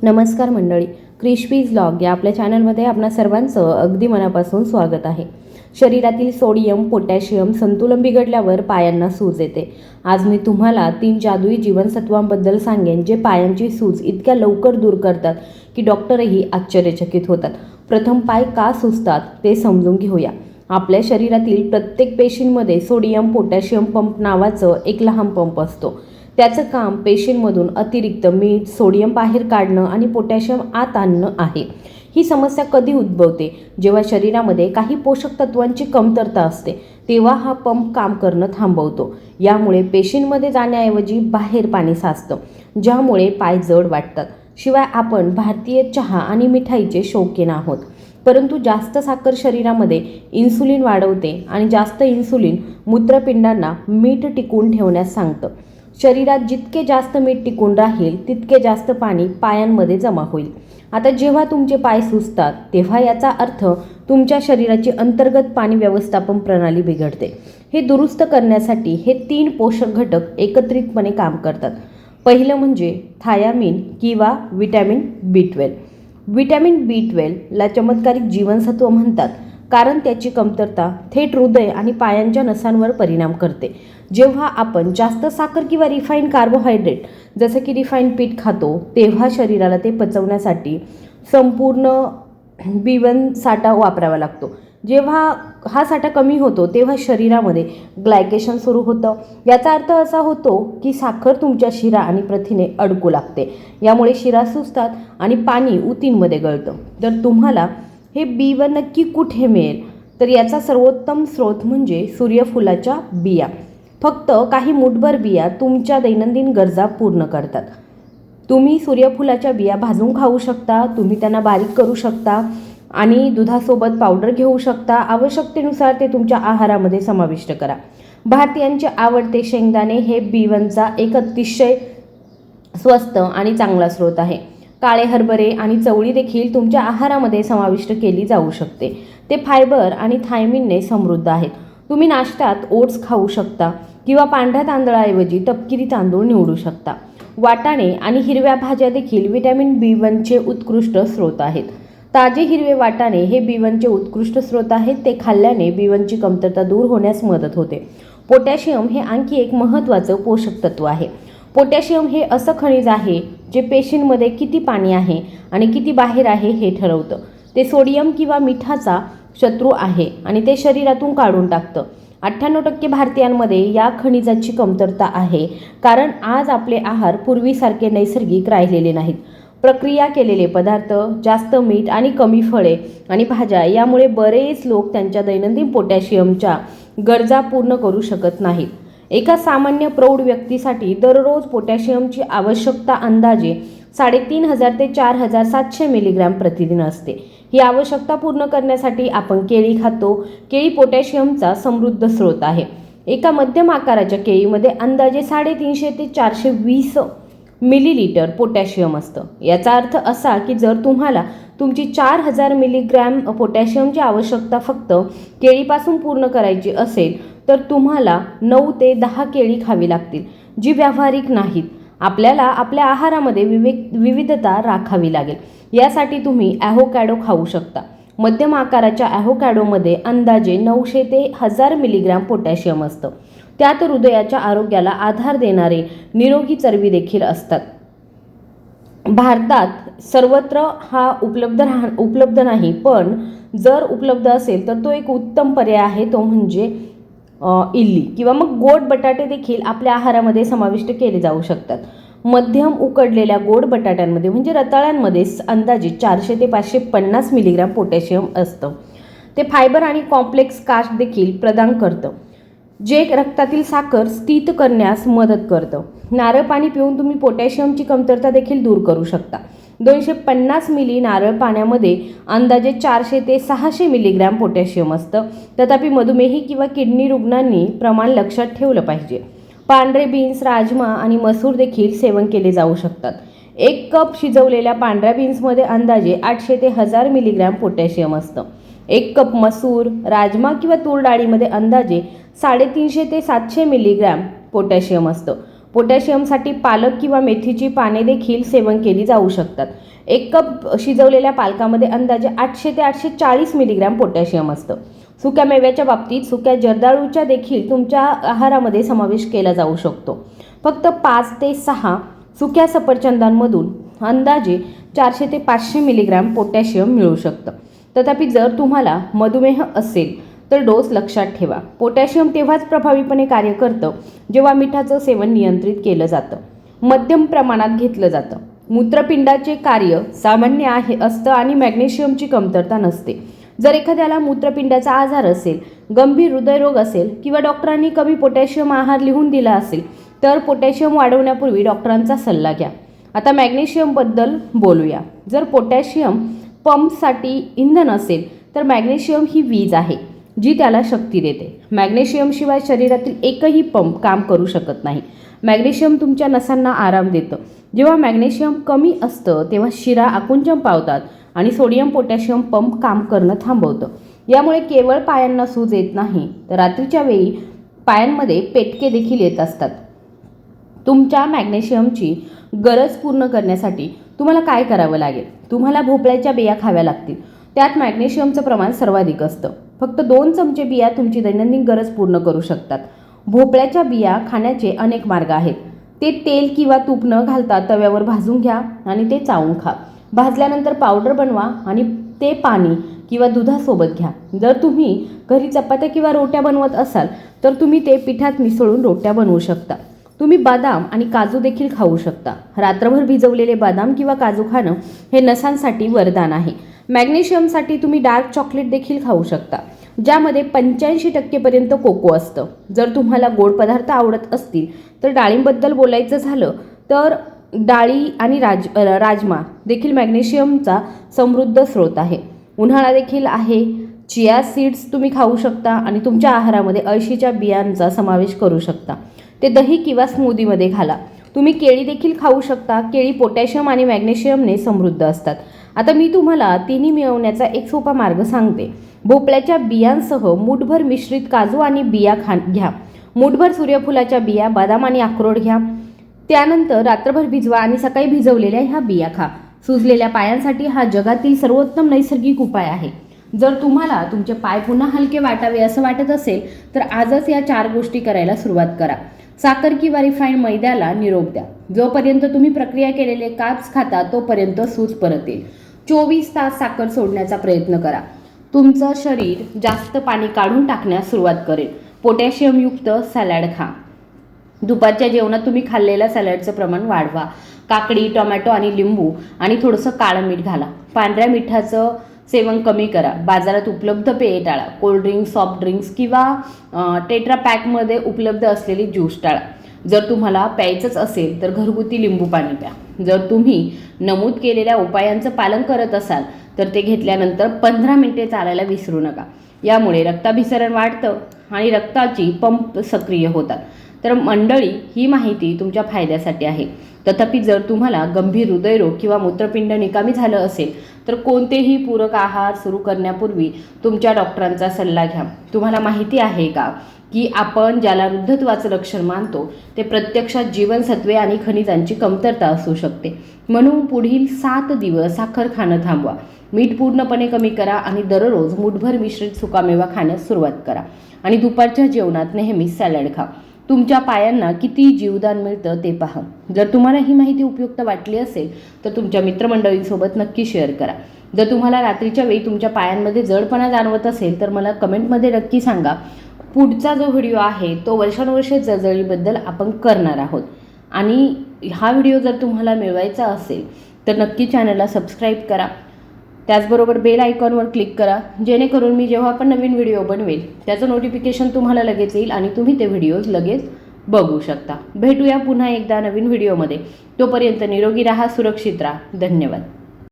नमस्कार मंडळी, crispies vlog या आपल्या चॅनलमध्ये आपणा सर्वांचं अगदी मनापासून स्वागत आहे. शरीरातील सोडियम पोटॅशियम संतुलन बिघडल्यावर पायांना सूज येते. आज मी तुम्हाला 3 जादुई जीवनसत्वांबद्दल सांगेन जे पायांची सूज इतक्या लवकर दूर करतात की डॉक्टरही आश्चर्यचकित होतात. प्रथम पाय का सुजतात ते समजून घेऊया. आपल्या शरीरातील प्रत्येक पेशींमध्ये सोडियम पोटॅशियम पंप नावाचं एक लहान पंप असतो. त्याचं काम पेशींमधून अतिरिक्त मीठ सोडियम बाहेर काढणं आणि पोटॅशियम आत आणणं आहे. ही समस्या कधी उद्भवते? जेव्हा शरीरामध्ये काही पोषक तत्वांची कमतरता असते तेव्हा हा पंप काम करणं थांबवतो. यामुळे पेशींमध्ये जाण्याऐवजी बाहेर पाणी साचतं, ज्यामुळे पाय जड वाटतात. शिवाय आपण भारतीय चहा आणि मिठाईचे शौकीन आहोत, परंतु जास्त साखर शरीरामध्ये इन्सुलिन वाढवते आणि जास्त इन्सुलिन मूत्रपिंडांना मीठ टिकवून ठेवण्यास सांगतं. शरीरात जितके जास्त मीठ टिकून राहील तितके जास्त पाणी पायांमध्ये जमा होईल. आता जेव्हा तुमचे पाय सुजतात तेव्हा याचा अर्थ तुमच्या शरीराची अंतर्गत पाणी व्यवस्थापन प्रणाली बिघडते. हे दुरुस्त करण्यासाठी हे 3 पोषक घटक एकत्रितपणे काम करतात. पहिलं म्हणजे थायामीन किंवा विटॅमिन B12. विटॅमिन B12 ला चमत्कारिक जीवनसत्व म्हणतात कारण त्याची कमतरता थेट हृदय आणि पायांच्या नसांवर परिणाम करते. जेव्हा आपण जास्त साखर किंवा रिफाईंड कार्बोहायड्रेट जसं की रिफाईंड पीठ खातो तेव्हा शरीराला ते पचवण्यासाठी संपूर्ण B1 साठा वापरावा लागतो. जेव्हा हा साठा कमी होतो तेव्हा शरीरामध्ये ग्लायकेशन सुरू होतं. याचा अर्थ असा होतो की साखर तुमच्या शिरा आणि प्रथिने अडकू लागते. यामुळे शिरा सुजतात आणि पाणी उतींमध्ये गळतं. तर तुम्हाला हे B1 नक्की कुठे मिळेल? तर याचा सर्वोत्तम स्रोत म्हणजे सूर्यफुलाच्या बिया. फक्त काही मुठभर बिया तुमच्या दैनंदिन गरजा पूर्ण करतात. तुम्ही सूर्यफुलाच्या बिया भाजून खाऊ शकता, तुम्ही त्यांना बारीक करू शकता आणि दुधासोबत पावडर घेऊ शकता. आवश्यकतेनुसार ते तुमच्या आहारामध्ये समाविष्ट करा. भारतीयांचे आवडते शेंगदाणे हे B1चा एक अतिशय स्वस्त आणि चांगला स्रोत आहे. काळे हरभरे आणि चवळी देखील तुमच्या आहारामध्ये समाविष्ट केली जाऊ शकते. ते फायबर आणि थायमिनने समृद्ध आहेत. तुम्ही नाश्त्यात ओट्स खाऊ शकता किंवा पांढऱ्या तांदळाऐवजी तपकिरी तांदूळ निवडू शकता. वाटाणे आणि हिरव्या भाज्या देखील विटॅमिन B1चे उत्कृष्ट स्रोत आहेत. ताजे हिरवे वाटाणे हे B1चे उत्कृष्ट स्रोत आहेत. ते खाल्ल्याने B1ची कमतरता दूर होण्यास मदत होते. पोटॅशियम हे आणखी एक महत्त्वाचं पोषक तत्व आहे. पोटॅशियम हे असं खनिज आहे जे पेशींमध्ये किती पाणी आहे आणि किती बाहेर आहे हे ठरवतं. ते सोडियम किंवा मिठाचा शत्रू आहे आणि ते शरीरातून काढून टाकतं. 98% भारतीयांमध्ये या खनिजाची कमतरता आहे कारण आज आपले आहार पूर्वीसारखे नैसर्गिक राहिलेले नाहीत. प्रक्रिया केलेले पदार्थ, जास्त मीठ आणि कमी फळे आणि भाज्या यामुळे बरेच लोक त्यांच्या दैनंदिन पोटॅशियमच्या गरजा पूर्ण करू शकत नाहीत. एका सामान्य प्रौढ व्यक्तीसाठी दररोज पोटॅशियमची आवश्यकता अंदाजे 3500 ते 4700 मिलीग्रॅम प्रतिदिन असते. ही आवश्यकता पूर्ण करण्यासाठी आपण केळी खातो. केळी पोटॅशियमचा समृद्ध स्रोत आहे. एका मध्यम आकाराच्या केळीमध्ये अंदाजे 350 ते 420 मिलीलिटर पोटॅशियम असतं. याचा अर्थ असा की जर तुम्हाला तुमची 4000 मिलीग्रॅम पोटॅशियमची आवश्यकता फक्त केळीपासून पूर्ण करायची असेल तर तुम्हाला 9 ते 10 केळी खावी लागतील, जी व्यावहारिक नाहीत. आपल्याला आपल्या आहारामध्ये विविधता राखावी लागेल. यासाठी तुम्ही ॲव्होकॅडो खाऊ शकता. मध्यम आकाराच्या ॲव्होकॅडोमध्ये अंदाजे 900 ते 1000 मिलीग्रॅम पोटॅशियम असतं. त्यात हृदयाच्या आरोग्याला आधार देणारे निरोगी चरबी देखील असतात. भारतात सर्वत्र हा उपलब्ध नाही, पण जर उपलब्ध असेल तर तो एक उत्तम पर्याय आहे. तो म्हणजे इल्ली किंवा मग गोड बटाटे देखील आपल्या आहारामध्ये समाविष्ट केले जाऊ शकतात. मध्यम उकडलेल्या गोड बटाट्यांमध्ये म्हणजे रताळ्यांमध्ये अंदाजे 400 ते 550 मिलीग्रॅम पोटॅशियम असतं. ते फायबर आणि कॉम्प्लेक्स कास्ट देखील प्रदान करतं, जे रक्तातील साखर स्थित करण्यास मदत करतं. नारळ पाणी पिऊन तुम्ही पोटॅशियमची कमतरता देखील दूर करू शकता. 250 मिली नारळ पाण्यामध्ये अंदाजे 400 ते 600 मिलीग्रॅम पोटॅशियम असतं. तथापि मधुमेही किंवा किडनी रुग्णांनी प्रमाण लक्षात ठेवलं पाहिजे. पांढरे बीन्स, राजमा आणि मसूर देखील सेवन केले जाऊ शकतात. 1 कप शिजवलेल्या पांढऱ्या बीन्समध्ये अंदाजे 800 ते 1000 मिलीग्रॅम पोटॅशियम असतं. 1 कप मसूर, राजमा किंवा तूर डाळीमध्ये अंदाजे 350 ते 700 मिलीग्रॅम पोटॅशियम असतं. पोटॅशियमसाठी पालक किंवा मेथीची पाने देखील सेवन केली जाऊ शकतात. 1 कप शिजवलेल्या पालकामध्ये अंदाजे 800 ते 840 मिलीग्रॅम पोटॅशियम असतं. सुक्या मेव्याच्या बाबतीत सुक्या जर्दाळूचा देखील तुमच्या आहारामध्ये समावेश केला जाऊ शकतो. फक्त 5 ते 6 सुक्या सफरचंदांमधून अंदाजे 400 ते 500 मिलीग्रॅम पोटॅशियम मिळू शकतं. तथापि जर तुम्हाला मधुमेह असेल तर डोस लक्षात ठेवा. पोटॅशियम तेव्हाच प्रभावीपणे कार्य करतं जेव्हा मिठाचं सेवन नियंत्रित केलं जातं, मध्यम प्रमाणात घेतलं जातं. मूत्रपिंडाचे कार्य सामान्य असतं आणि मॅग्नेशियमची कमतरता नसते. जर एखाद्याला मूत्रपिंडाचा आजार असेल, गंभीर हृदयरोग असेल किंवा डॉक्टरांनी कमी पोटॅशियम आहार लिहून दिला असेल तर पोटॅशियम वाढवण्यापूर्वी डॉक्टरांचा सल्ला घ्या. आता मॅग्नेशियमबद्दल बोलूया. जर पोटॅशियम पंपसाठी इंधन असेल तर मॅग्नेशियम ही वीज आहे जी त्याला शक्ती देते. मॅग्नेशियमशिवाय शरीरातील एकही पंप काम करू शकत नाही. मॅग्नेशियम तुमच्या नसांना आराम देतं. जेव्हा मॅग्नेशियम कमी असतं तेव्हा शिरा आकुंचन पावतात आणि सोडियम पोटॅशियम पंप काम करणं थांबवतं. यामुळे केवळ पायांना सूज येत नाही तर रात्रीच्या वेळी पायांमध्ये पेटके देखील येत असतात. तुमच्या मॅग्नेशियमची गरज पूर्ण करण्यासाठी तुम्हाला काय करावं लागेल? तुम्हाला भोपळ्याच्या बिया खाव्या लागतील. त्यात मॅग्नेशियमचं प्रमाण सर्वाधिक असतं. फक्त 2 चमचे बिया तुमची दैनंदिन गरज पूर्ण करू शकतात. भोपळ्याच्या बिया खाण्याचे अनेक मार्ग आहेत. ते तेल किंवा तूप न घालता तव्यावर भाजून घ्या आणि ते चावून खा. भाजल्यानंतर पावडर बनवा आणि ते पाणी किंवा दुधासोबत घ्या. जर तुम्ही घरी चपात्या किंवा रोट्या बनवत असाल तर तुम्ही ते पिठात मिसळून रोट्या बनवू शकता. तुम्ही बदाम आणि काजू देखील खाऊ शकता. रात्रभर भिजवलेले बदाम किंवा काजू खाणं हे नसांसाठी वरदान आहे. मॅग्नेशियमसाठी तुम्ही डार्क चॉकलेट देखील खाऊ शकता ज्यामध्ये 85% पर्यंत कोको असतं. जर तुम्हाला गोड पदार्थ आवडत असतील तर डाळींबद्दल बोलायचं झालं तर डाळी आणि राजमा देखील मॅग्नेशियमचा समृद्ध स्रोत आहे. उन्हाळा देखील आहे. चिया सीड्स तुम्ही खाऊ शकता आणि तुमच्या आहारामध्ये अळशीच्या बियांचा समावेश करू शकता. ते दही किंवा स्मूदीमध्ये घाला. तुम्ही केळी देखील खाऊ शकता. केळी पोटॅशियम आणि मॅग्नेशियमने समृद्ध असतात. आता मी तुम्हाला तिन्ही मिळवण्याचा एक सोपा मार्ग सांगते. भोपळ्याच्या बियांसह मूठभर मिश्रित काजू आणि बिया घ्या. मूठभर सूर्यफुलाच्या बिया, बदाम आणि अक्रोड घ्या. त्यानंतर रात्रभर भिजवा आणि सकाळी भिजवलेल्या ह्या बिया खा. सुजलेल्या पायांसाठी हा जगातील सर्वोत्तम नैसर्गिक उपाय आहे. जर तुम्हाला तुमचे पाय पुन्हा हलके वाटावे असं वाटत असेल तर आजच या 4 गोष्टी करायला सुरुवात करा. साखर किंवा रिफाईंड मैद्याला निरोप द्या. जोपर्यंत तुम्ही प्रक्रिया केलेले कार्ब्स खाता तोपर्यंत सूज परत येईल. 24 तास साखर सोडण्याचा प्रयत्न करा. तुमचं शरीर जास्त पाणी काढून टाकण्यास सुरुवात करेल. पोटॅशियमयुक्त सॅलड खा. दुपारच्या जेवणात तुम्ही खाल्लेल्या सॅलडचं प्रमाण वाढवा. काकडी, टोमॅटो आणि लिंबू आणि थोडंसं काळं मीठ घाला. पांढऱ्या मिठाचं सेवन कमी करा. बाजारात उपलब्ध पेये टाळा. कोल्ड्रिंक्स, सॉफ्ट ड्रिंक्स किंवा टेट्रा पॅकमध्ये उपलब्ध असलेली ज्यूस टाळा. जर तुम्हाला प्यायचंच असेल तर घरगुती लिंबू पाणी प्या. जर तुम्ही नमूद केलेल्या उपायांचं पालन करत असाल तर ते घेतल्यानंतर 15 मिनिटे चालायला विसरू नका. यामुळे रक्ताभिसरण वाढतं आणि रक्ताची पंप सक्रिय होतात. तर मंडळी, ही माहिती तुमच्या फायद्यासाठी आहे. तथापि जर तुम्हाला गंभीर हृदयरोग किंवा मूत्रपिंड निकामी झालं असेल तर कोणतेही पूरक आहार सुरू करण्यापूर्वी तुमच्या डॉक्टरांचा सल्ला घ्या. तुम्हाला माहिती आहे का की आपण ज्याला वृद्धत्वाचं लक्षण मानतो ते प्रत्यक्षात जीवनसत्वे आणि खनिजांची कमतरता असू शकते. म्हणून पुढील 7 दिवस साखर खाणं थांबवा. मीठ पूर्णपणे कमी करा आणि दररोज मूठभर मिश्रित सुकामेवा खाण्यास सुरुवात करा. आणि दुपारच्या जेवणात नेहमी सॅलड खा. तुमच्या पायांना किती जीवदान मिळतं ते पहा. जर तुम्हाला ही माहिती उपयुक्त वाटली असेल तर तुमच्या मित्रमंडळींसोबत नक्की शेअर करा. जर तुम्हाला रात्रीच्या वेळी तुमच्या पायांमध्ये जडपणा जाणवत असेल तर मला कमेंटमध्ये नक्की सांगा. पुढचा जो व्हिडिओ आहे तो वर्षानुवर्षे जळजळीबद्दल आपण करणार आहोत. आणि हा व्हिडिओ जर तुम्हाला मिळवायचा असेल तर नक्की चॅनलला सबस्क्राईब करा. त्याचबरोबर बेल आयकॉनवर क्लिक करा जेणेकरून मी जेव्हा पण नवीन व्हिडिओ बनवेल त्याचं नोटिफिकेशन तुम्हाला लगेच येईल आणि तुम्ही ते व्हिडिओज लगेच बघू शकता. भेटूया पुन्हा एकदा नवीन व्हिडिओमध्ये. तोपर्यंत निरोगी राहा, सुरक्षित राहा. धन्यवाद.